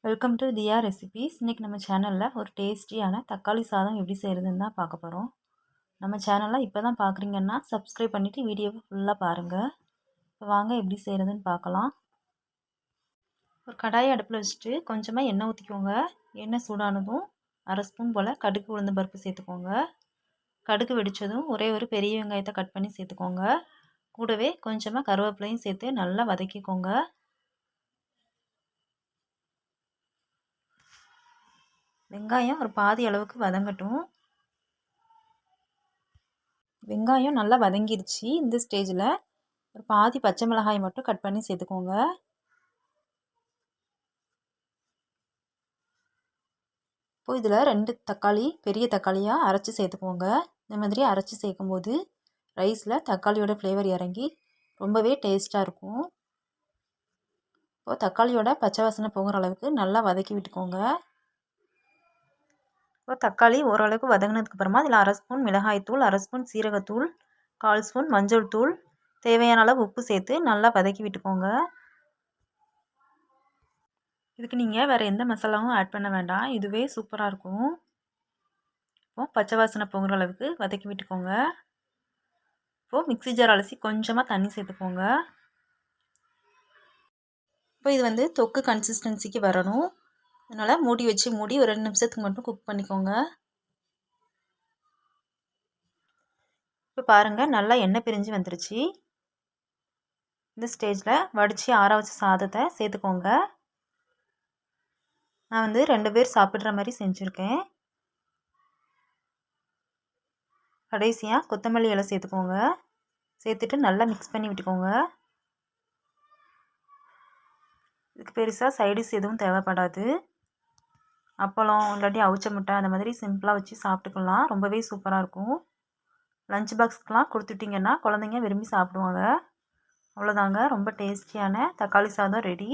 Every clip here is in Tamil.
Welcome to Diya recipes. இன்றைக்கி நம்ம சேனலில் ஒரு டேஸ்டியான தக்காளி சாதம் எப்படி செய்கிறதுன்னு தான் பார்க்க போகிறோம். நம்ம சேனலை இப்போ தான் பார்க்குறீங்கன்னா சப்ஸ்கிரைப் பண்ணிவிட்டு வீடியோவை ஃபுல்லாக பாருங்கள். இப்போ வாங்க எப்படி செய்கிறதுன்னு பார்க்கலாம். ஒரு கடாயை அடுப்பில் வச்சுட்டு கொஞ்சமாக எண்ணெய் ஊற்றிக்கோங்க. எண்ணெய் சூடானதும் அரை ஸ்பூன் போல் கடுகு உளுந்து பருப்பு சேர்த்துக்கோங்க. கடுகு வெடித்ததும் ஒரே ஒரு பெரிய வெங்காயத்தை கட் பண்ணி சேர்த்துக்கோங்க. கூடவே கொஞ்சமாக கருவேப்பிலையும் சேர்த்து நல்லா வதக்கிக்கோங்க. வெங்காயம் ஒரு பாதி அளவுக்கு வதங்கட்டும். வெங்காயம் நல்லா வதங்கிருச்சு. இந்த ஸ்டேஜில் ஒரு பாதி பச்சை மிளகாய் மட்டும் கட் பண்ணி சேர்த்துக்கோங்க. இப்போ இதில் 2 தக்காளி பெரிய தக்காளியாக அரைச்சி சேர்த்துக்கோங்க. இந்த மாதிரி அரைச்சி சேர்க்கும்போது ரைஸில் தக்காளியோட ஃப்ளேவர் இறங்கி ரொம்பவே டேஸ்ட்டாக இருக்கும். இப்போது தக்காளியோட பச்சை வாசனை போகிற அளவுக்கு நல்லா வதக்கி விட்டுக்கோங்க. இப்போ தக்காளி ஓரளவுக்கு வதங்கினதுக்கப்புறமா இதில் அரை ஸ்பூன் மிளகாய்த்தூள், அரை ஸ்பூன் சீரகத்தூள், 1/4 ஸ்பூன் மஞ்சள் தூள், தேவையான அளவு உப்பு சேர்த்து நல்லா வதக்கி விட்டுக்கோங்க. இதுக்கு நீங்கள் வேறு எந்த மசாலாவும் ஆட் பண்ண வேண்டாம், இதுவே சூப்பராக இருக்கும். இப்போது பச்சை வாசனை போகிற அளவுக்கு வதக்கி விட்டுக்கோங்க. இப்போது மிக்ஸி ஜார் அலசி கொஞ்சமாக தண்ணி சேர்த்துக்கோங்க. இப்போ இது தொக்கு கன்சிஸ்டன்சிக்கு வரணும். அதனால் மூடி ஒரு 2 நிமிஷத்துக்கு மட்டும் குக் பண்ணிக்கோங்க. இப்போ பாருங்கள், நல்லா எண்ணெய் பிரிஞ்சு வந்துருச்சு. இந்த ஸ்டேஜில் வடித்து ஆற வச்ச சாதத்தை சேர்த்துக்கோங்க. நான் 2 பேர் சாப்பிட்ற மாதிரி செஞ்சுருக்கேன். கடைசியாக கொத்தமல்லி இலை சேர்த்துக்கோங்க. சேர்த்துட்டு நல்லா மிக்ஸ் பண்ணி விட்டுக்கோங்க. இதுக்கு பெருசாக சைடிஷ் எதுவும் தேவைப்படாது. அப்பளம் இல்லாட்டி அவிச்ச முட்டை அந்த மாதிரி சிம்பிளாக வச்சு சாப்பிட்டுக்கலாம். ரொம்பவே சூப்பராக இருக்கும். லஞ்ச் பாக்ஸ்க்கெலாம் கொடுத்துட்டிங்கன்னா குழந்தைங்க விரும்பி சாப்பிடுவாங்க. அவ்வளோதாங்க, ரொம்ப டேஸ்டியான தக்காளி சாதம் ரெடி.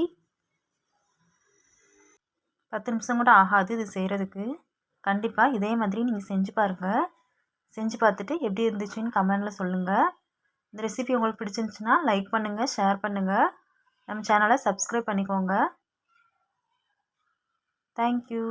10 நிமிஷம் கூட ஆகாது இது செய்கிறதுக்கு. கண்டிப்பாக இதே மாதிரி நீங்கள் செஞ்சு பாருங்கள். செஞ்சு பார்த்துட்டு எப்படி இருந்துச்சுன்னு கமெண்டில் சொல்லுங்கள். இந்த ரெசிபி உங்களுக்கு பிடிச்சிருந்துச்சுன்னா லைக் பண்ணுங்கள், ஷேர் பண்ணுங்கள். நம்ம சேனலை சப்ஸ்கிரைப் பண்ணிக்கோங்க. தேங்க்யூ.